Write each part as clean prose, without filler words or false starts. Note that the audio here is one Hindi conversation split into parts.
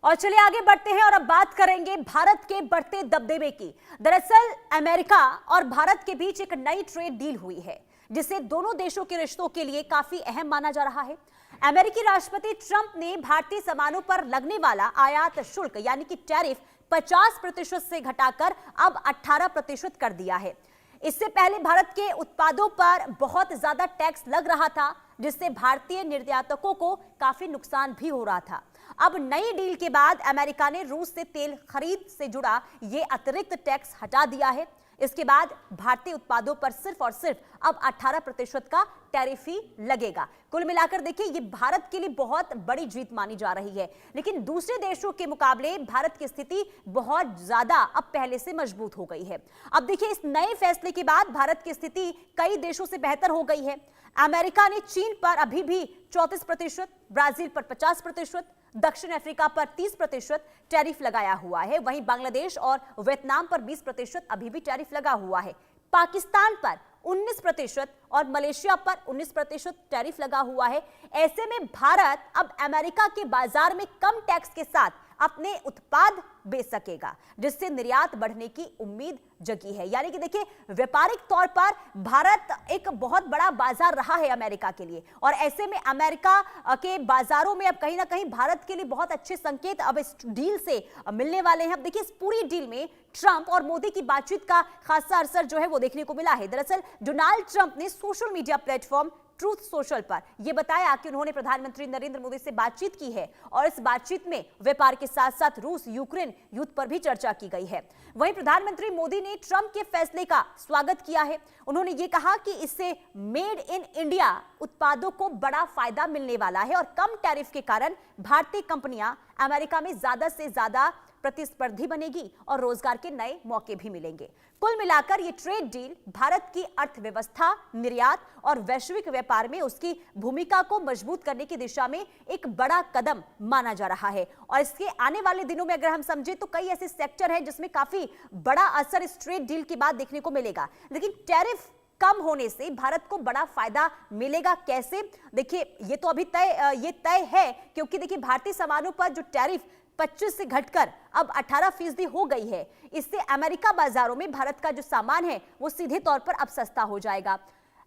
और चलिए आगे बढ़ते हैं और अब बात करेंगे भारत के बढ़ते दबदबे की। दरअसल अमेरिका और भारत के बीच एक नई ट्रेड डील हुई है जिसे दोनों देशों के रिश्तों के लिए काफी अहम माना जा रहा है। अमेरिकी राष्ट्रपति ट्रंप ने भारतीय सामानों पर लगने वाला आयात शुल्क यानी कि टैरिफ 50% से घटाकर अब 18% कर दिया है। इससे पहले भारत के उत्पादों पर बहुत ज्यादा टैक्स लग रहा था जिससे भारतीय निर्यातकों को काफी नुकसान भी हो रहा था। अब नई डील के बाद अमेरिका ने रूस से तेल खरीद से जुड़ा यह अतिरिक्त टैक्स हटा दिया है। इसके बाद भारतीय उत्पादों पर सिर्फ और सिर्फ अब 18% का टैरिफ ही लगेगा। कुल मिलाकर देखिए ये भारत के लिए बहुत बड़ी जीत मानी जा रही है, लेकिन दूसरे देशों के मुकाबले भारत की स्थिति बहुत ज्यादा अब पहले से मजबूत हो गई है। अब देखिए इस नए फैसले के बाद भारत की स्थिति कई देशों से बेहतर हो गई है। अमेरिका ने चीन पर अभी भी 34%, ब्राजील पर 50%, दक्षिण अफ्रीका पर 30% टैरिफ लगाया हुआ है। वहीं बांग्लादेश और वियतनाम पर 20% अभी भी टैरिफ लगा हुआ है। पाकिस्तान पर 19% और मलेशिया पर 19% टैरिफ लगा हुआ है। ऐसे में भारत अब अमेरिका के बाजार में कम टैक्स के साथ अपने उत्पाद बेच सकेगा, जिससे निर्यात बढ़ने की उम्मीद जगी है। यानी कि देखिए व्यापारिक तौर पर भारत एक बहुत बड़ा बाजार रहा है अमेरिका के लिए, और ऐसे में अमेरिका के बाजारों में अब कहीं ना कहीं भारत के लिए बहुत अच्छे संकेत अब इस डील से मिलने वाले हैं। अब देखिए इस पूरी डील में ट्रंप और मोदी की बातचीत का खासा असर जो है वो देखने को मिला है। दरअसल डोनाल्ड ट्रंप ने social media platform truth social पर यह बताया कि उन्होंने प्रधानमंत्री नरेंद्र मोदी से बातचीत की है और इस बातचीत में व्यापार के साथ साथ रूस यूक्रेन युद्ध पर भी चर्चा की गई है। वहीं प्रधानमंत्री मोदी ने ट्रंप के फैसले का स्वागत किया है। उन्होंने ये कहा कि इससे मेड इन इंडिया उत्पादों को बड़ा फायदा मिलने वाला है और कम टैरिफ के कारण भारतीय कंपनियां अमेरिका में ज्यादा से ज्यादा प्रतिस्पर्धी बनेगी और रोजगार के नए मौके भी मिलेंगे। कुल मिलाकर ये ट्रेड डील भारत की अर्थव्यवस्था, निर्यात और वैश्विक व्यापार में उसकी भूमिका को मजबूत करने की दिशा में एक बड़ा कदम माना जा रहा है। और इसके आने वाले दिनों में अगर हम समझे तो कई ऐसे सेक्टर हैं जिसमें काफी बड़ा असर इस ट्रेड डील के बाद देखने को मिलेगा। लेकिन टैरिफ कम होने से भारत को बड़ा फायदा मिलेगा कैसे, देखिए ये तो अभी तय है, क्योंकि देखिए भारतीय सामानों पर जो टैरिफ 25 से घटकर अब 18% हो गई है। इससे अमेरिका बाजारों में भारत का जो सामान है वो सीधे तौर पर अब सस्ता हो जाएगा।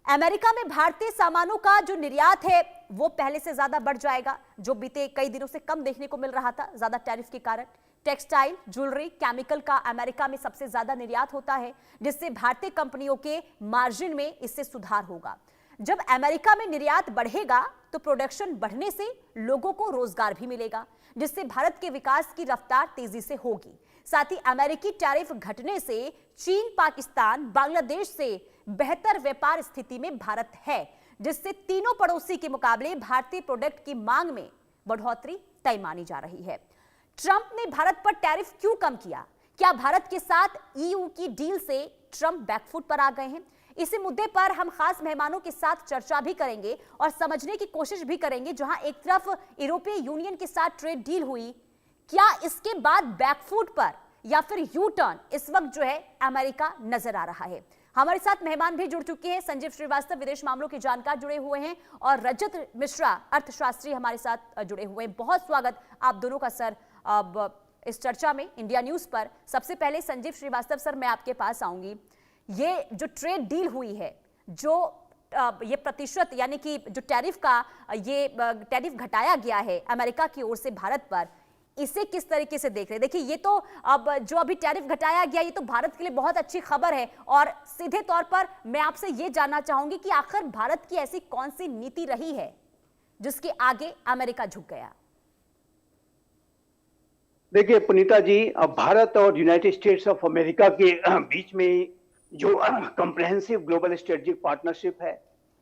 अमेरिका में भारतीय सामानों का जो निर्यात है वो पहले से ज्यादा बढ़ जाएगा, जो बीते कई दिनों से कम देखने को मिल रहा था ज्यादा टैरिफ के कारण। टेक्सटाइल, ज्वेलरी, केमिकल का अमेरिका में सबसे ज्यादा निर्यात होता है, जिससे भारतीय कंपनियों के मार्जिन में इससे सुधार होगा। जब अमेरिका में निर्यात बढ़ेगा तो प्रोडक्शन बढ़ने से लोगों को रोजगार भी मिलेगा, जिससे भारत के विकास की रफ्तार तेजी से होगी। साथ ही अमेरिकी टैरिफ घटने से चीन, पाकिस्तान, बांग्लादेश से बेहतर व्यापार स्थिति में भारत है, जिससे तीनों पड़ोसी के मुकाबले भारतीय प्रोडक्ट की मांग में बढ़ोतरी तय मानी जा रही है। ट्रंप ने भारत पर टैरिफ क्यों कम किया? क्या भारत के साथ ईयू की डील से ट्रंप बैकफुट पर आ गए हैं? इसी मुद्दे पर हम खास मेहमानों के साथ चर्चा भी करेंगे और समझने की कोशिश भी करेंगे। जहां एक तरफ यूरोपीय यूनियन के साथ ट्रेड डील हुई, क्या इसके बाद बैकफुट पर या फिर यू टर्न इस वक्त जो है अमेरिका नजर आ रहा है? हमारे साथ मेहमान भी जुड़ चुके हैं। संजीव श्रीवास्तव विदेश मामलों के जानकार जुड़े हुए हैं और रजत मिश्रा अर्थशास्त्री हमारे साथ जुड़े हुए हैं। बहुत स्वागत आप दोनों का सर अब इस चर्चा में इंडिया न्यूज पर। सबसे पहले संजीव श्रीवास्तव सर, मैं आपके पास आऊंगी। ये जो ट्रेड डील हुई है, जो ये प्रतिशत यानी कि जो टैरिफ का ये टैरिफ घटाया गया है अमेरिका की ओर से भारत पर, इसे किस तरीके से देख रहे हैं? देखिए ये तो अब जो अभी टैरिफ घटाया गया ये तो भारत के लिए बहुत अच्छी खबर है, और सीधे तौर पर मैं आपसे ये जानना चाहूंगी कि आखिर भारत की ऐसी कौन सी नीति रही है जिसके आगे अमेरिका झुक गया? देखिए पुनीता जी, अब भारत और यूनाइटेड स्टेट्स ऑफ अमेरिका के बीच में जो कॉम्प्रिहेंसिव ग्लोबल स्ट्रेटेजिक पार्टनरशिप है,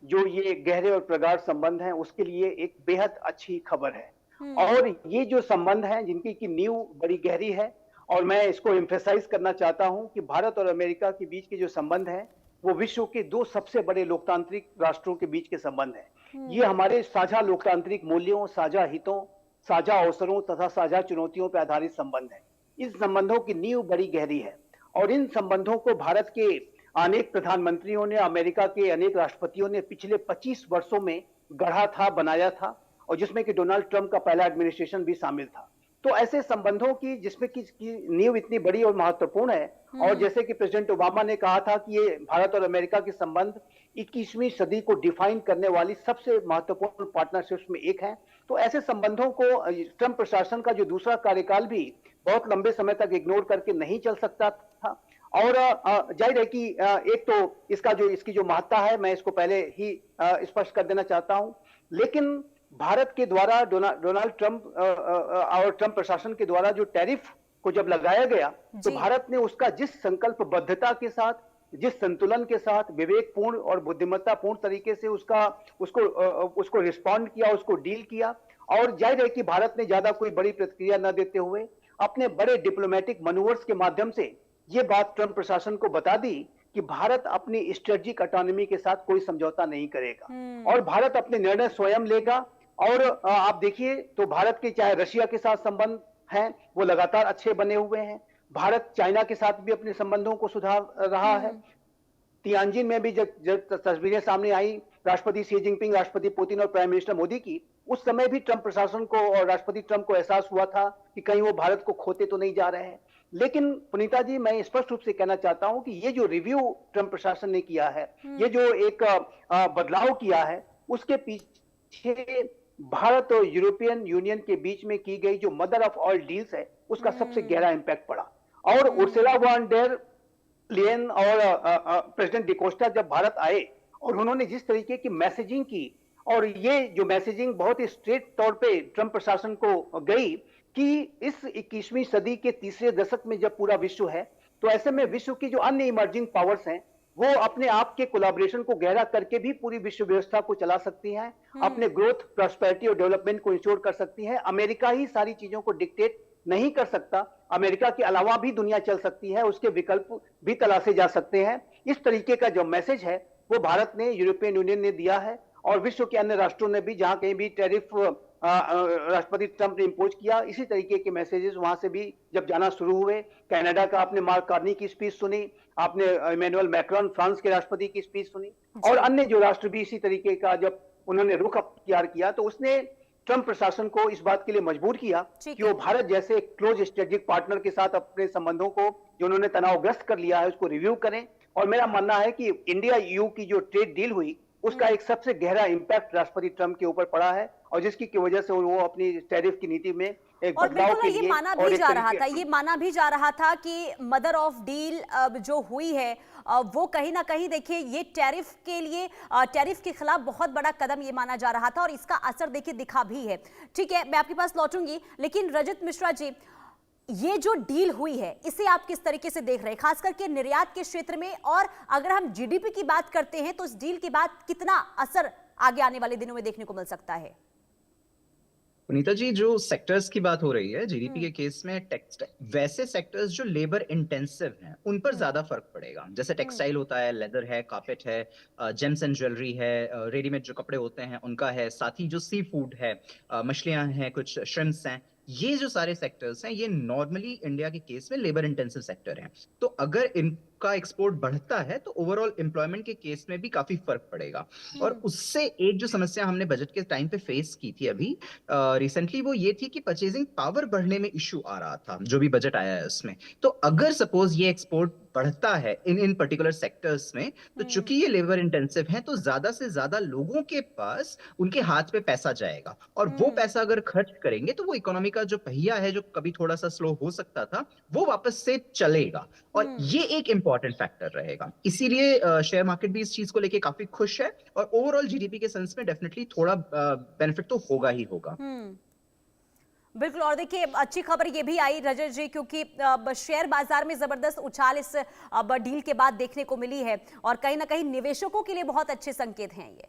जो ये गहरे और प्रगाढ़ संबंध हैं, उसके लिए एक बेहद अच्छी खबर है। और ये जो संबंध हैं जिनकी की नींव बड़ी गहरी है, और मैं इसको एम्फेसाइज करना चाहता हूं कि भारत और अमेरिका के बीच के जो संबंध हैं वो विश्व के दो सबसे बड़े लोकतांत्रिक राष्ट्रों के बीच के संबंध हैं। ये हमारे साझा लोकतांत्रिक मूल्यों, साझा हितों, साझा अवसरों तथा साझा चुनौतियों पर आधारित संबंध है। इन संबंधों की नींव बड़ी गहरी है और इन संबंधों को भारत के अनेक प्रधानमंत्रियों ने, अमेरिका के अनेक राष्ट्रपतियों ने पिछले 25 वर्षों में गढ़ा था, बनाया था, और जिसमें कि डोनाल्ड ट्रंप का पहला एडमिनिस्ट्रेशन भी शामिल था। तो ऐसे संबंधों की जिसमें की नींव इतनी बड़ी और महत्वपूर्ण है, और जैसे कि प्रेसिडेंट ओबामा ने कहा था कि ये भारत और अमेरिका के संबंध 21वीं सदी को डिफाइन करने वाली सबसे महत्वपूर्ण पार्टनरशिप्स में एक है। तो ऐसे संबंधों को ट्रंप प्रशासन का जो दूसरा कार्यकाल भी बहुत लंबे समय तक इग्नोर करके नहीं चल सकता था। और जाहिर है कि एक तो इसकी जो महत्ता है, मैं इसको पहले ही स्पष्ट कर देना चाहता हूं, लेकिन भारत के द्वारा डोनाल्ड ट्रंप और ट्रंप प्रशासन के द्वारा जो टैरिफ को जब लगाया गया, तो भारत ने उसका जिस संकल्पबद्धता के साथ, जिस संतुलन के साथ, विवेकपूर्ण और बुद्धिमत्तापूर्ण तरीके से उसको रिस्पॉन्ड किया, उसको डील किया। और जाहिर है कि भारत ने ज्यादा कोई बड़ी प्रतिक्रिया न देते हुए अपने बड़े डिप्लोमेटिक मनूवर्स के माध्यम से ये बात ट्रंप प्रशासन को बता दी कि भारत अपनी स्ट्रेटेजिक ऑटोनॉमी के साथ कोई समझौता नहीं करेगा और भारत अपने निर्णय स्वयं लेगा। और आप देखिए तो भारत के चाहे रशिया के साथ संबंध हैं, वो लगातार अच्छे बने हुए हैं। भारत चाइना के साथ भी अपने संबंधों को सुधार रहा है। तियानजिन में भी जब तस्वीरें सामने आई राष्ट्रपति शी जिनपिंग, राष्ट्रपति पुतिन और प्राइम मिनिस्टर मोदी की, उस समय भी ट्रंप प्रशासन को और राष्ट्रपति ट्रंप को एहसास हुआ था कि कहीं वो भारत को खोते तो नहीं जा रहे हैं। लेकिन पुनीता जी, मैं स्पष्ट रूप से कहना चाहता हूं कि ये जो रिव्यू ट्रंप प्रशासन ने किया है, ये जो एक बदलाव किया है, उसके पीछे भारत और यूरोपियन यूनियन के बीच में की गई जो मदर ऑफ ऑल डील्स है, उसका सबसे गहरा इंपैक्ट पड़ा। और उर्सुला वॉन डेर लेयन और प्रेसिडेंट डिकोस्टा जब भारत आए और उन्होंने जिस तरीके की मैसेजिंग की, और ये जो मैसेजिंग बहुत ही स्ट्रेट तौर पे ट्रंप प्रशासन को गई कि इस 21वीं सदी के तीसरे दशक में जब पूरा विश्व है, तो ऐसे में विश्व की जो अन्य इमर्जिंग पावर्स हैं, वो अपने आप के कोलैबोरेशन को गहरा करके भी पूरी विश्व व्यवस्था को चला सकती हैं, अपने ग्रोथ, प्रॉस्पेरिटी और डेवलपमेंट को इंश्योर कर सकती हैं। अमेरिका ही सारी चीजों को डिक्टेट नहीं कर सकता, अमेरिका के अलावा भी दुनिया चल सकती है, उसके विकल्प भी तलाशे जा सकते हैं। इस तरीके का जो मैसेज है वो भारत ने, यूरोपियन यूनियन ने दिया है, और विश्व के अन्य राष्ट्रों ने भी, जहां कहीं भी टैरिफ राष्ट्रपति ट्रंप ने इंपोज किया, इसी तरीके के मैसेजेस वहां से भी जब जाना शुरू हुए। कनाडा का आपने मार्क कार्नी की स्पीच सुनी, आपने इमैनुअल मैक्रोन फ्रांस के राष्ट्रपति की स्पीच सुनी, और अन्य जो राष्ट्र भी इसी तरीके का जब उन्होंने रुख अख्तियार किया, तो उसने ट्रंप प्रशासन को इस बात के लिए मजबूर किया कि वो भारत जैसे क्लोज स्ट्रेटेजिक पार्टनर के साथ अपने संबंधों को, जो उन्होंने तनावग्रस्त कर लिया है, उसको रिव्यू करें। और मेरा मानना है कि इंडिया ईयू की जो ट्रेड डील हुई, उसका एक सबसे गहरा इंपैक्ट राष्ट्रपति ट्रंप के ऊपर पड़ा है, और जिसकी की वजह से वो अपनी टैरिफ की नीति में एक बदलाव के लिए, ये माना भी जा रहा था कि मदर ऑफ डील जो हुई है, वो कहीं ना कहीं देखिए ये टैरिफ के लिए, टैरिफ के खिलाफ बहुत बड़ा कदम ये माना जा रहा था, और इसका असर देखिए दिखा भी है। ठीक है, मैं आपके पास लौटूंगी, लेकिन रजत मिश्रा जी, ये जो डील हुई है, इसे आप किस तरीके से देख रहे हैं, खास करके निर्यात के क्षेत्र में? और अगर हम जीडीपी की बात करते हैं, तो इस डील के बाद कितना असर आगे आने वाले दिनों में देखने को मिल सकता है? पुनीता जी, जो सेक्टर्स की बात हो रही है जीडीपी के केस में, वैसे सेक्टर्स जो लेबर इंटेंसिव हैं, उन पर ज्यादा फर्क पड़ेगा। जैसे टेक्सटाइल होता है, लेदर है, कार्पेट है, जेम्स एंड ज्वेलरी है, रेडीमेड जो कपड़े होते हैं उनका है, साथ ही जो सी फूड है, मछलियां हैं, कुछ श्रिम्प्स हैं, ये जो सारे सेक्टर्स हैं, ये नॉर्मली इंडिया के केस में लेबर इंटेंसिव सेक्टर हैं। तो अगर इनका एक्सपोर्ट बढ़ता है तो ओवरऑल एम्प्लॉयमेंट के केस में भी काफी फर्क पड़ेगा। और उससे एक जो समस्या हमने बजट के टाइम पे फेस की थी अभी रिसेंटली, वो ये थी कि परचेजिंग पावर बढ़ने में इश्यू आ रहा था, जो भी बजट आया है उसमें। तो अगर सपोज ये एक्सपोर्ट बढ़ता है इन पर्टिकुलर सेक्टर्स में, तो चूंकि ये लेबर इंटेंसिव हैं, तो ज्यादा से ज्यादा लोगों के पास, उनके हाथ पे पैसा जाएगा, और वो पैसा अगर खर्च करेंगे तो वो इकोनॉमी का जो पहिया है, जो कभी थोड़ा सा स्लो हो सकता था, वो वापस से चलेगा, और ये एक इंपॉर्टेंट फैक्टर रहेगा। इसीलिए शेयर मार्केट भी इस चीज को लेके काफी खुश है, और ओवरऑल जीडीपी के सेंस में डेफिनेटली थोड़ा बेनिफिट तो होगा ही होगा। बिल्कुल। और देखिए, अच्छी खबर ये भी आई रजत जी, क्योंकि शेयर बाजार में जबरदस्त उछाल इस डील के बाद देखने को मिली है, और कहीं ना कहीं निवेशकों के लिए बहुत अच्छे संकेत हैं ये।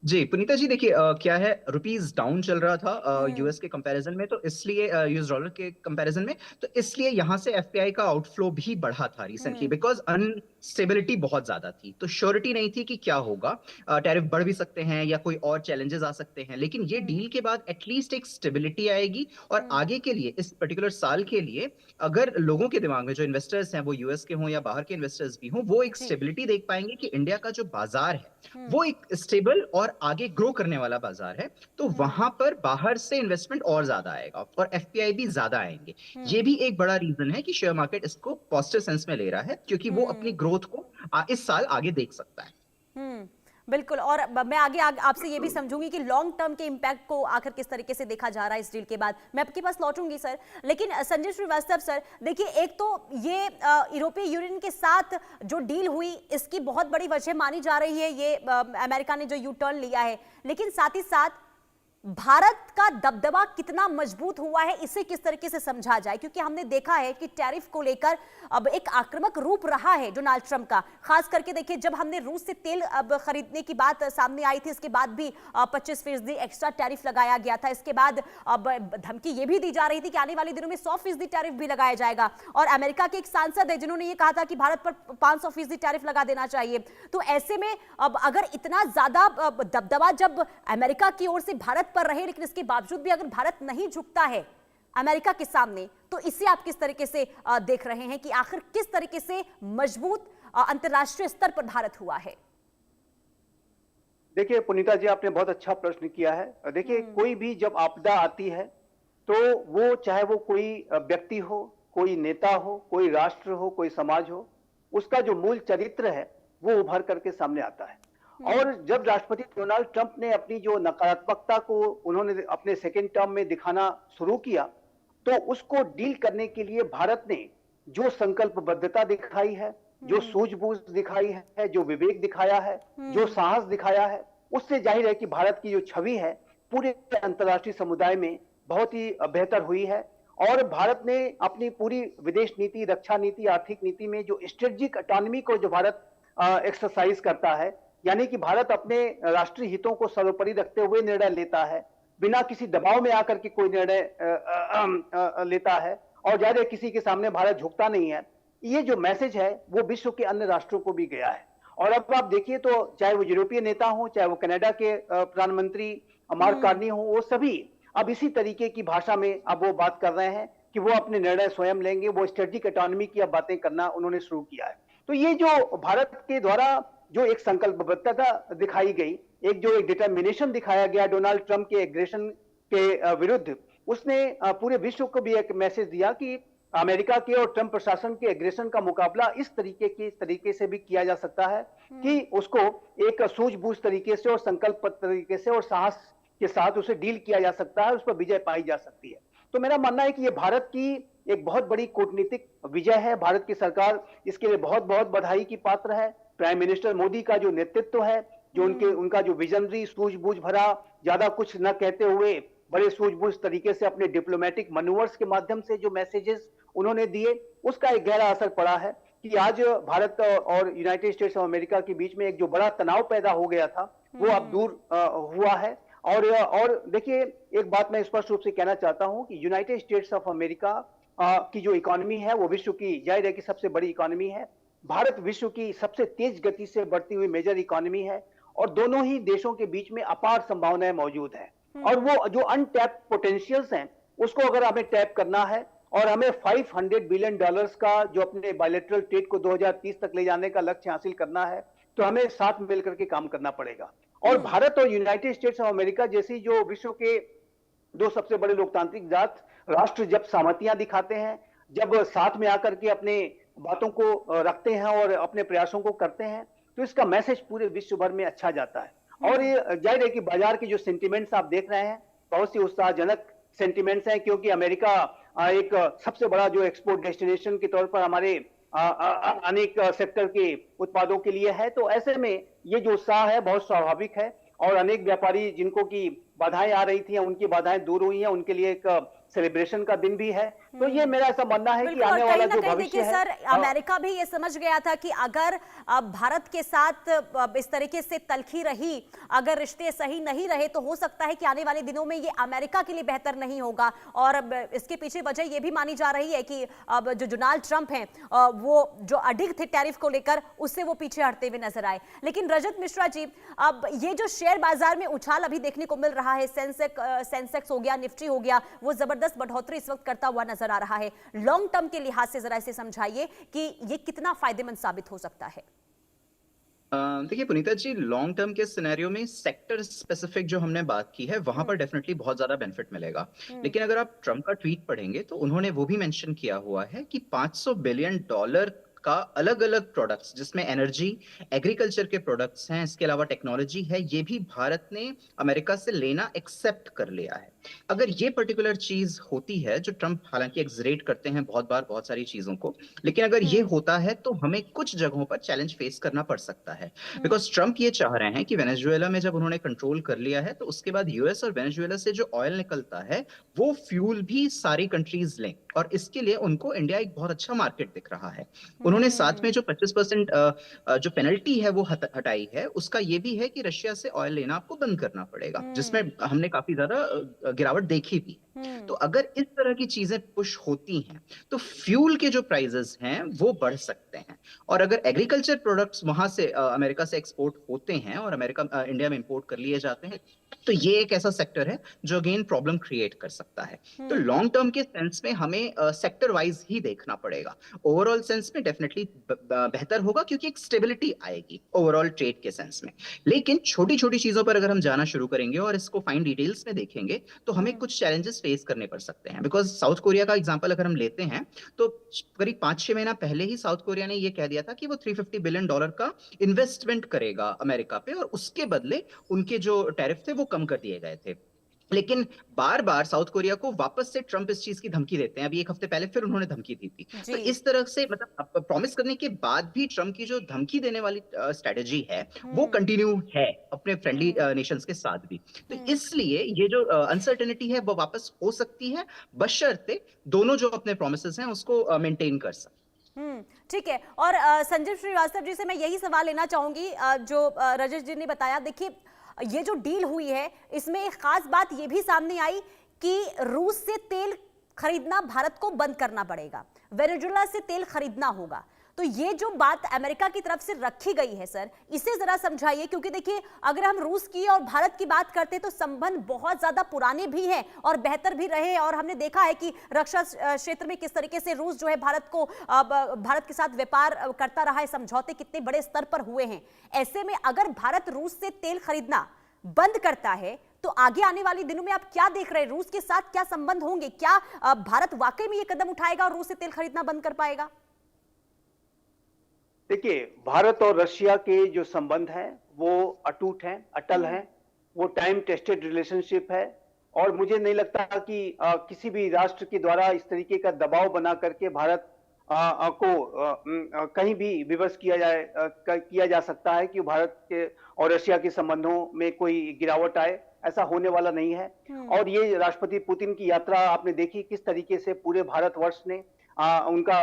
जी पुनीता जी, देखिए क्या है, रुपीज डाउन चल रहा था यूएस के कंपैरिजन में, तो इसलिए यूएस डॉलर के कंपैरिजन में, तो इसलिए यहां से एफपीआई का आउटफ्लो भी बढ़ा था रिसेंटली, बिकॉज अनस्टेबिलिटी बहुत ज्यादा थी, तो श्योरिटी नहीं थी कि क्या होगा, टैरिफ बढ़ भी सकते हैं या कोई और चैलेंजेस आ सकते हैं। लेकिन ये डील के बाद एटलीस्ट एक स्टेबिलिटी आएगी, और आगे के लिए, इस पर्टिकुलर साल के लिए, अगर लोगों के दिमाग में, जो इन्वेस्टर्स हैं, वो यूएस के हों या बाहर के इन्वेस्टर्स भी हों, वो एक स्टेबिलिटी देख पाएंगे कि इंडिया का जो बाजार है वो एक स्टेबल और और आगे ग्रो करने वाला बाजार है, तो वहां पर बाहर से इन्वेस्टमेंट और ज्यादा आएगा और एफपीआई भी ज्यादा आएंगे। ये भी एक बड़ा रीजन है कि शेयर मार्केट इसको पॉजिटिव सेंस में ले रहा है, क्योंकि वो अपनी ग्रोथ को इस साल आगे देख सकता है। बिल्कुल। और मैं आगे आपसे ये भी समझूंगी कि लॉन्ग टर्म के इंपैक्ट को आखिर किस तरीके से देखा जा रहा है इस डील के बाद, मैं आपके पास लौटूंगी सर। लेकिन संजय श्रीवास्तव सर, देखिए, एक तो ये यूरोपीय यूनियन के साथ जो डील हुई, इसकी बहुत बड़ी वजह मानी जा रही है ये अमेरिका ने जो यू टर्न लिया है, लेकिन साथ ही साथ भारत का दबदबा कितना मजबूत हुआ है, इसे किस तरीके से समझा जाए? क्योंकि हमने देखा है कि टैरिफ को लेकर अब एक आक्रामक रूप रहा है डोनाल्ड ट्रंप का। खास करके देखिए, जब हमने रूस से तेल अब खरीदने की बात सामने आई थी, इसके बाद भी 25% एक्स्ट्रा टैरिफ लगाया गया था। इसके बाद अब धमकी ये भी दी जा रही थी कि आने वाले दिनों में 100% टैरिफ भी लगाया जाएगा। और अमेरिका के एक सांसद है जिन्होंने ये कहा था कि भारत पर 500% टैरिफ लगा देना चाहिए। तो ऐसे में अब अगर इतना ज्यादा दबदबा जब अमेरिका की ओर से भारत पर रहे, लेकिन इसके बावजूद भी अगर भारत नहीं झुकता है अमेरिका के सामने, तो इसे आप किस तरीके से देख रहे हैं कि आखिर किस तरीके से मजबूत अंतर्राष्ट्रीय स्तर पर भारत हुआ है? देखिए पुनीता जी, आपने बहुत अच्छा प्रश्न किया है। देखिए, कोई भी जब आपदा आती है तो वो चाहे वो कोई व्यक्ति हो, कोई नेता हो, कोई राष्ट्र हो, कोई समाज हो, उसका जो मूल चरित्र है वो उभर करके सामने आता है। और जब राष्ट्रपति डोनाल्ड ट्रंप ने अपनी जो नकारात्मकता को उन्होंने अपने सेकेंड टर्म में दिखाना शुरू किया, तो उसको डील करने के लिए भारत ने जो संकल्पबद्धता दिखाई है, जो सूझबूझ दिखाई है, जो विवेक दिखाया है, जो साहस दिखाया है, उससे जाहिर है कि भारत की जो छवि है पूरे अंतर्राष्ट्रीय समुदाय में बहुत ही बेहतर हुई है। और भारत ने अपनी पूरी विदेश नीति, रक्षा नीति, आर्थिक नीति में जो स्ट्रेटेजिक ऑटोनॉमी को जो भारत एक्सरसाइज करता है, यानी कि भारत अपने राष्ट्रीय हितों को सर्वोपरि रखते हुए निर्णय लेता है, बिना किसी दबाव में आकर के कोई निर्णय लेता है, और जाहिर किसी के सामने भारत झुकता नहीं है। ये जो मैसेज है वो विश्व के अन्य राष्ट्रों को भी गया है। और अब आप देखिए तो चाहे वो यूरोपीय नेता हो, चाहे वो कनाडा के प्रधानमंत्री मार्क कार्नी हो, वो सभी अब इसी तरीके की भाषा में अब वो बात कर रहे हैं कि वो अपने निर्णय स्वयं लेंगे। वो स्ट्रेटेजिक ऑटोनॉमी की अब बातें करना उन्होंने शुरू किया है। तो ये जो भारत के द्वारा जो एक संकल्पबद्धता दिखाई गई, एक जो एक डिटर्मिनेशन दिखाया गया डोनाल्ड ट्रंप के एग्रेशन के विरुद्ध, उसने पूरे विश्व को भी एक मैसेज दिया कि अमेरिका के और ट्रंप प्रशासन के एग्रेशन का मुकाबला इस तरीके से भी किया जा सकता है कि उसको एक सूझबूझ तरीके से और संकल्प तरीके से और साहस के साथ उसे डील किया जा सकता है, उस पर विजय पाई जा सकती है। तो मेरा मानना है कि ये भारत की एक बहुत बड़ी कूटनीतिक विजय है। भारत की सरकार इसके लिए बहुत बहुत बधाई की पात्र है। प्राइम मिनिस्टर मोदी का जो नेतृत्व है, जो उनका जो विजनरी, सूझबूझ भरा, ज्यादा कुछ न कहते हुए बड़े सूझबूझ तरीके से अपने डिप्लोमेटिक मनूवर्स के माध्यम से जो मैसेजेस उन्होंने दिए, उसका एक गहरा असर पड़ा है कि आज भारत और यूनाइटेड स्टेट्स ऑफ अमेरिका के बीच में एक जो बड़ा तनाव पैदा हो गया था वो अब दूर हुआ है। और देखिए, एक बात मैं स्पष्ट रूप से कहना चाहता हूं कि यूनाइटेड स्टेट्स ऑफ अमेरिका की जो इकोनॉमी है वो विश्व की जाहिर है कि सबसे बड़ी इकोनॉमी है। भारत विश्व की सबसे तेज गति से बढ़ती हुई मेजर इकोनॉमी है, और दोनों ही देशों के बीच में अपार संभावनाएं मौजूद हैं। और वो जो अनटैप्ड पोटेंशियल्स हैं उसको अगर हमें टैप करना है और हमें $500 बिलियन का जो अपने बायलैटरल ट्रेड को 2030 तक ले जाने का लक्ष्य हासिल करना है, तो हमें साथ मिलकर के काम करना पड़ेगा। और भारत और यूनाइटेड स्टेट्स ऑफ अमेरिका जैसी जो विश्व के दो सबसे बड़े लोकतांत्रिक राष्ट्र जब सहमतियां दिखाते हैं, जब साथ में आकर के अपने बातों को रखते हैं और अपने प्रयासों को करते हैं, तो इसका मैसेज पूरे विश्व भर में अच्छा जाता है। और ये जाहिर है कि बाजार के जो सेंटिमेंट्स आप देख रहे हैं बहुत सी उत्साहजनक सेंटिमेंट्स हैं, क्योंकि अमेरिका एक सबसे बड़ा जो एक्सपोर्ट डेस्टिनेशन के तौर पर हमारे अनेक सेक्टर के उत्पादों के लिए है। तो ऐसे में ये जो उत्साह है बहुत स्वाभाविक है, और अनेक व्यापारी जिनको की बाधाएं आ रही थी, उनकी बाधाएं दूर हुई हैं, उनके लिए एक सेलिब्रेशन का दिन भी है। तो ये मेरा ऐसा मानना है कि आने वाला जो भविष्य है, सर अमेरिका भी ये समझ गया था कि अगर भारत के साथ इस तरीके से तलखी रही, अगर रिश्ते सही नहीं रहे, तो हो सकता है कि आने वाले दिनों में ये अमेरिका के लिए बेहतर नहीं होगा। और इसके पीछे वजह ये भी मानी जा रही है कि अब जो डोनाल्ड ट्रंप हैं वो जो अडिग थे टैरिफ को लेकर, उससे वो पीछे हटते हुए नजर आए। लेकिन रजत मिश्रा जी, अब ये जो शेयर बाजार में उछाल अभी देखने को मिल रहा है, सेंसेक्स हो गया, निफ्टी हो गया, वो जबरदस्त बढ़ोतरी इस वक्त करता हुआ नजर आ रहा है। लॉन्ग टर्म के लिहाज से जरा इसे समझाइए कि ये कितना फायदेमंद साबित हो सकता है। देखिए पुनीता जी, लॉन्ग टर्म के सिनेरियो में सेक्टर स्पेसिफिक जो हमने बात की है वहां पर डेफिनेटली बहुत ज्यादा बेनिफिट मिलेगा। लेकिन अगर आप ट्रम्प का ट्वीट पढ़ेंगे तो उन्होंने वो भी मेंशन किया हुआ है कि $500 बिलियन का अलग अलग प्रोडक्ट्स, जिसमें एनर्जी, एग्रीकल्चर के प्रोडक्ट्स हैं, इसके अलावा टेक्नोलॉजी है, ये भी भारत ने अमेरिका से लेना एक्सेप्ट कर लिया है। अगर ये पर्टिकुलर चीज होती है, जो ट्रम्प हालांकि एक्सरेट करते हैं बहुत बार बहुत सारी चीजों को, लेकिन अगर ये होता है तो हमें कुछ जगहों पर चैलेंज फेस करना पड़ सकता है। बिकॉज ट्रम्प ये चाह रहे हैं कि वेनेजुएला में जब उन्होंने कंट्रोल कर लिया है तो उसके बाद यूएस और वेनेजुएला से जो ऑयल निकलता है वो फ्यूल भी सारी कंट्रीज लें, और इसके लिए उनको इंडिया एक बहुत अच्छा मार्केट दिख रहा है। उन्होंने साथ में जो 25% जो पेनल्टी है वो हटाई है, उसका ये भी है कि रशिया से ऑयल लेना आपको बंद करना पड़ेगा, जिसमें हमने काफी ज्यादा गिरावट देखी भी। तो अगर इस तरह की चीजें पुश होती हैं तो फ्यूल के जो प्राइसेस हैं वो बढ़ सकते हैं। और अगर एग्रीकल्चर प्रोडक्ट्स वहां से अमेरिका से एक्सपोर्ट होते हैं और अमेरिका इंडिया में इंपोर्ट कर लिए जाते हैं, तो ये एक ऐसा सेक्टर है जो अगेन प्रॉब्लम क्रिएट कर सकता है। तो लॉन्ग टर्म के सेंस में हमें सेक्टर वाइज ही देखना पड़ेगा। ओवरऑल सेंस में डेफिनेटली बेहतर होगा क्योंकि एक स्टेबिलिटी आएगी ओवरऑल ट्रेड के सेंस में। लेकिन छोटी छोटी चीजों पर अगर हम जाना शुरू करेंगे और इसको फाइन डिटेल्स में देखेंगे तो हमें कुछ चैलेंजेस फेस करने पड़ सकते हैं। बिकॉज साउथ कोरिया का एग्जांपल अगर हम लेते हैं तो करीब 5-6 महीना पहले ही साउथ कोरिया ने ये कह दिया था कि वो $350 बिलियन का इन्वेस्टमेंट करेगा अमेरिका पे, और उसके बदले उनके जो टैरिफ थे वो कम कर दिए गए थे। लेकिन बार बार साउथ कोरिया को वापस से ट्रम्प इस चीज की धमकी देते हैं। अभी एक हफ्ते पहले फिर उन्होंने धमकी दी थी। तो इस तरह से मतलब प्रॉमिस करने के बाद भी ट्रम्प की जो धमकी देने वाली स्ट्रेटेजी है वो कंटिन्यू है अपने फ्रेंडली नेशंस के साथ भी। तो इसलिए ये जो अनसर्टेनिटी है वो वापस हो सकती है, बशर्ते दोनों जो अपने प्रोमिसेस हैं उसको मेंटेन कर सकें। ठीक है। और संजीव श्रीवास्तव जी से मैं यही सवाल लेना चाहूंगी जो रजत जी ने बताया। देखिए, ये जो डील हुई है इसमें एक खास बात ये भी सामने आई कि रूस से तेल खरीदना भारत को बंद करना पड़ेगा, वेनेजुएला से तेल खरीदना होगा। तो ये जो बात अमेरिका की तरफ से रखी गई है सर, इसे जरा समझाइए। क्योंकि देखिए, अगर हम रूस की और भारत की बात करते हैं तो संबंध बहुत ज्यादा पुराने भी हैं और बेहतर भी रहे, और हमने देखा है कि रक्षा क्षेत्र में किस तरीके से रूस जो है भारत के साथ व्यापार करता रहा है, समझौते कितने बड़े स्तर पर हुए हैं। ऐसे में अगर भारत रूस से तेल खरीदना बंद करता है तो आगे आने वाले दिनों में आप क्या देख रहे हैं? रूस के साथ क्या संबंध होंगे? क्या भारत वाकई में ये कदम उठाएगा और रूस से तेल खरीदना बंद कर पाएगा? देखिए, भारत और रशिया के जो संबंध हैं वो अटूट हैं, अटल हैं, वो टाइम टेस्टेड रिलेशनशिप है। और मुझे नहीं लगता कि किसी भी राष्ट्र के द्वारा इस तरीके का दबाव बना करके भारत को कहीं भी विवश किया जा सकता है कि भारत के और रशिया के संबंधों में कोई गिरावट आए। ऐसा होने वाला नहीं है। और ये राष्ट्रपति पुतिन की यात्रा आपने देखी किस तरीके से पूरे भारतवर्ष ने उनका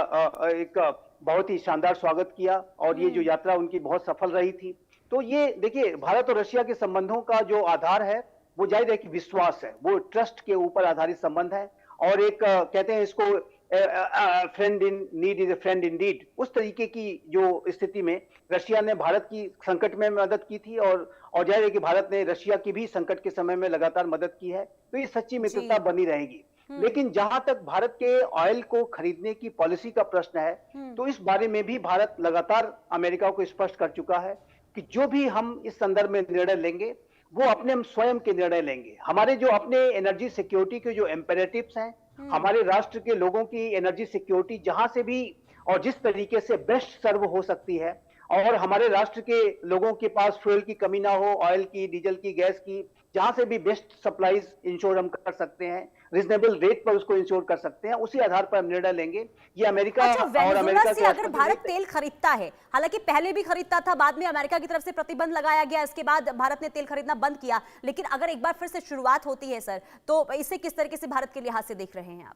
एक बहुत ही शानदार स्वागत किया, और ये जो यात्रा उनकी बहुत सफल रही थी। तो ये देखिए, भारत और रशिया के संबंधों का जो आधार है वो जाहिर है कि विश्वास है, वो ट्रस्ट के ऊपर आधारित संबंध है। और एक कहते हैं इसको friend in need is a friend in deed. उस तरीके की जो स्थिति में रशिया ने भारत की संकट में मदद की थी, और जाहिर है कि भारत ने रशिया की भी संकट के समय में लगातार मदद की है। तो ये सच्ची मित्रता बनी रहेगी। लेकिन जहां तक भारत के ऑयल को खरीदने की पॉलिसी का प्रश्न है, तो इस बारे में भी भारत लगातार अमेरिका को स्पष्ट कर चुका है कि जो भी हम इस संदर्भ में निर्णय लेंगे वो अपने हम स्वयं के निर्णय लेंगे। हमारे जो अपने एनर्जी सिक्योरिटी के जो इम्पेरेटिव्स हैं, हमारे राष्ट्र के लोगों की एनर्जी सिक्योरिटी जहां से भी और जिस तरीके से बेस्ट सर्व हो सकती है, और हमारे राष्ट्र के लोगों के पास फ्यूल की कमी ना हो, ऑयल की, डीजल की, गैस की, जहां से भी बेस्ट सप्लाईज इंश्योर हम कर सकते हैं, रिजनेबल रेट पर उसको इंश्योर कर सकते हैं, उसी आधार पर हम निर्णय लेंगे। ये अमेरिका और अमेरिका से अगर भारत तेल खरीदता है, हालांकि पहले भी खरीदता था, बाद में अमेरिका की तरफ से प्रतिबंध लगाया गया, इसके बाद भारत ने तेल खरीदना बंद किया, लेकिन अगर एक बार फिर से शुरुआत होती है सर, तो इसे किस तरीके से भारत के लिहाज से देख रहे हैं आप?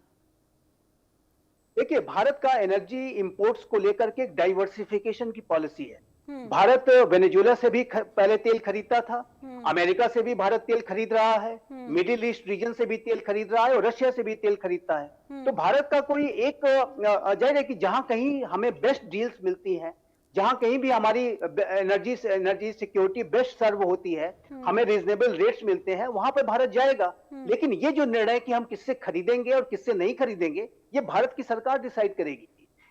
देखिए, भारत का एनर्जी इंपोर्ट्स को लेकर के एक डाइवर्सिफिकेशन की पॉलिसी है। भारत वेनेजुएला से भी पहले तेल खरीदता था, अमेरिका से भी भारत तेल खरीद रहा है, मिडिल ईस्ट रीजन से भी तेल खरीद रहा है, और रशिया से भी तेल खरीदता है। तो भारत का कोई एक जाहिर है कि जहां कहीं हमें बेस्ट डील्स मिलती हैं, जहां कहीं भी हमारी एनर्जी सिक्योरिटी बेस्ट सर्व होती है, हमें रीजनेबल रेट्स मिलते हैं, वहां पर भारत जाएगा। लेकिन ये जो निर्णय कि हम किससे खरीदेंगे और किससे नहीं खरीदेंगे, ये भारत की सरकार डिसाइड करेगी।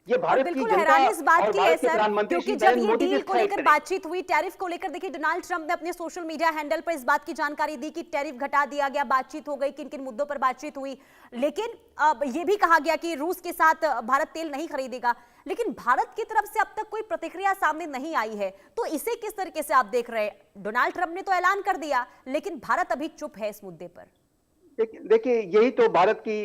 ये और भारत की बिल्कुल जनता हैरानी इस बात और की है भारत के सर, प्रधानमंत्री क्योंकि श्री जब नरेंद्र ये मोदी भी डील को खैर लेकर करें। बातचीत हुई, टैरिफ को लेकर, देखिए डोनाल्ड ट्रंप ने अपने सोशल मीडिया हैंडल पर इस बात की जानकारी दी कि टैरिफ घटा दिया गया, बातचीत हो गई, किन किन मुद्दों पर बातचीत हुई। लेकिन अब ये भी कहा गया कि रूस के साथ भारत तेल नहीं खरीदेगा, लेकिन भारत की तरफ से अब तक कोई प्रतिक्रिया सामने नहीं आई है। तो इसे किस तरीके से आप देख रहे हैं? डोनाल्ड ट्रंप ने तो ऐलान कर दिया, लेकिन भारत अभी चुप है इस मुद्दे पर। देखिए यही तो भारत की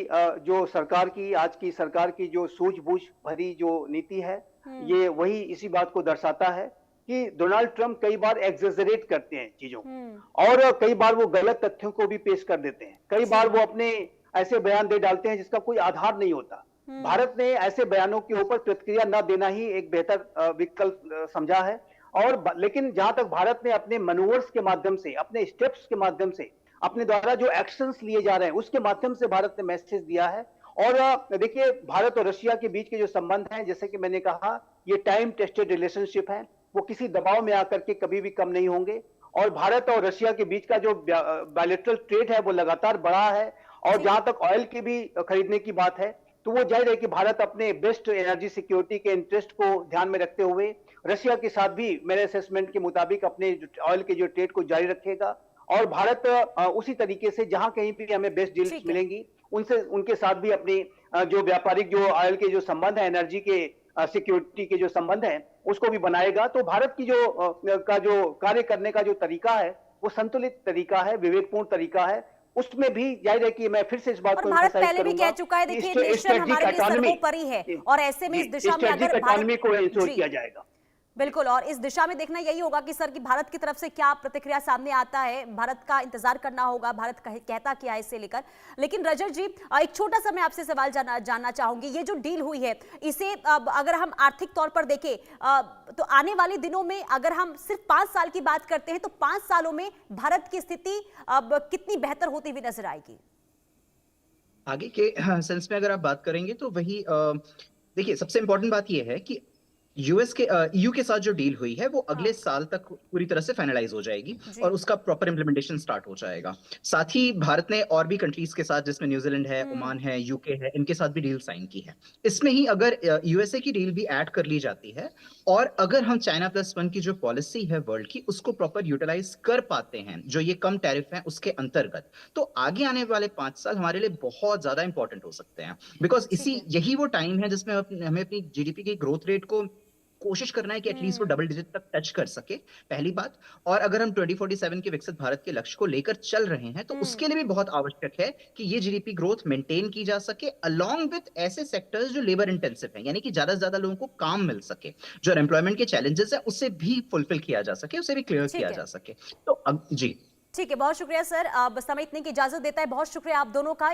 जो सरकार की आज की सरकार की जो सूझबूझ भरी जो नीति है, ये वही इसी बात को दर्शाता है कि डोनाल्ड ट्रंप कई बार एग्जेजरेट करते हैं चीजों को, और कई बार वो गलत तथ्यों को भी पेश कर देते हैं। कई बार वो अपने ऐसे बयान दे डालते हैं जिसका कोई आधार नहीं होता। भारत ने ऐसे बयानों के ऊपर प्रतिक्रिया न देना ही एक बेहतर विकल्प समझा है। और लेकिन जहां तक भारत ने अपने मनोवर्स के माध्यम से, अपने स्टेप्स के माध्यम से, अपने द्वारा जो एक्शंस लिए जा रहे हैं उसके माध्यम से भारत ने मैसेज दिया है। और देखिए भारत और रशिया के बीच के जो संबंध हैं, जैसे कि मैंने कहा, ये टाइम टेस्टेड रिलेशनशिप है, वो किसी दबाव में आकर के कभी भी कम नहीं होंगे। और भारत और रशिया के बीच का जो बायलैटरल ट्रेड है वो लगातार बढ़ा है। और जहां तक ऑयल की भी खरीदने की बात है, तो वो जाहिर है कि भारत अपने बेस्ट एनर्जी सिक्योरिटी के इंटरेस्ट को ध्यान में रखते हुए रशिया के साथ भी मेरे असेसमेंट के मुताबिक अपने ऑयल के जो ट्रेड को जारी रखेगा। और भारत उसी तरीके से जहां कहीं भी हमें बेस्ट डील्स मिलेंगी उनसे, उनके साथ भी अपनी जो व्यापारिक जो ऑयल के जो संबंध है, एनर्जी के सिक्योरिटी के जो संबंध है, उसको भी बनाएगा। तो भारत की जो कार्य करने का जो तरीका है वो संतुलित तरीका है, विवेकपूर्ण तरीका है। उसमें भी जाहिर है कि मैं फिर से इस बात को भारत पहले भी कह चुका है, देखिए नेशन हमारे लिए सर्वोपरि है, और ऐसे में इस दिशा में अगर इकोनॉमी को इंश्योर किया जाएगा। बिल्कुल, और इस दिशा में देखना यही होगा कि सर, कि भारत की तरफ से क्या प्रतिक्रिया सामने आता है। भारत का इंतजार करना होगा, भारत कहता क्या है इसे लेकर। लेकिन रजत जी, एक छोटा सा मैं आपसे सवाल जानना चाहूंगी। ये जो डील हुई है, इसे अगर हम आर्थिक तौर पर देखें तो आने वाले दिनों में अगर हम सिर्फ 5 साल की बात करते हैं, तो 5 सालों में भारत की स्थिति अब कितनी बेहतर होती हुई नजर आएगी? आगे के सेंस में अगर आप बात करेंगे तो वही देखिए, सबसे इंपॉर्टेंट बात यह है कि यूएस के ईयू के साथ जो डील हुई है वो अगले साल तक पूरी तरह से फाइनलाइज हो जाएगी और उसका प्रॉपर इंप्लीमेंटेशन स्टार्ट हो जाएगा। साथ ही भारत ने और भी कंट्रीज के साथ, जिसमें न्यूजीलैंड है, ओमान है, यूके है, इनके साथ भी डील साइन की है। इसमें ही अगर यूएसए की डील भी ऐड कर ली जाती है और अगर हम चाइना +1 की जो पॉलिसी है वर्ल्ड की, उसको प्रॉपर यूटिलाइज कर पाते हैं, जो ये कम टैरिफ है उसके अंतर्गत, तो आगे आने वाले 5 साल हमारे लिए बहुत ज्यादा इंपॉर्टेंट हो सकते हैं। बिकॉज यही वो टाइम है जिसमें हमें अपनी जीडीपी की ग्रोथ रेट को कोशिश करना है कि एटलीस्ट वो डबल डिजिट तक टच कर सके, पहली बात। और अगर हम 2047 के विकसित भारत के लक्ष्य को लेकर चल रहे हैं तो उसके लिए भी बहुत आवश्यक है कि ये जीडीपी ग्रोथ मेंटेन की जा सके अलोंग विद ऐसे सेक्टर्स जो लेबर इंटेंसिव हैं, यानी कि ज्यादा से ज्यादा लोगों को काम मिल सके, जो एम्प्लॉयमेंट के चैलेंजेस है उसे भी फुलफिल किया जा सके, उसे भी क्लियर किया जा सके। तो अब जी ठीक है, बहुत शुक्रिया सर। समय इतने की इजाजत देता है। बहुत शुक्रिया आप दोनों का।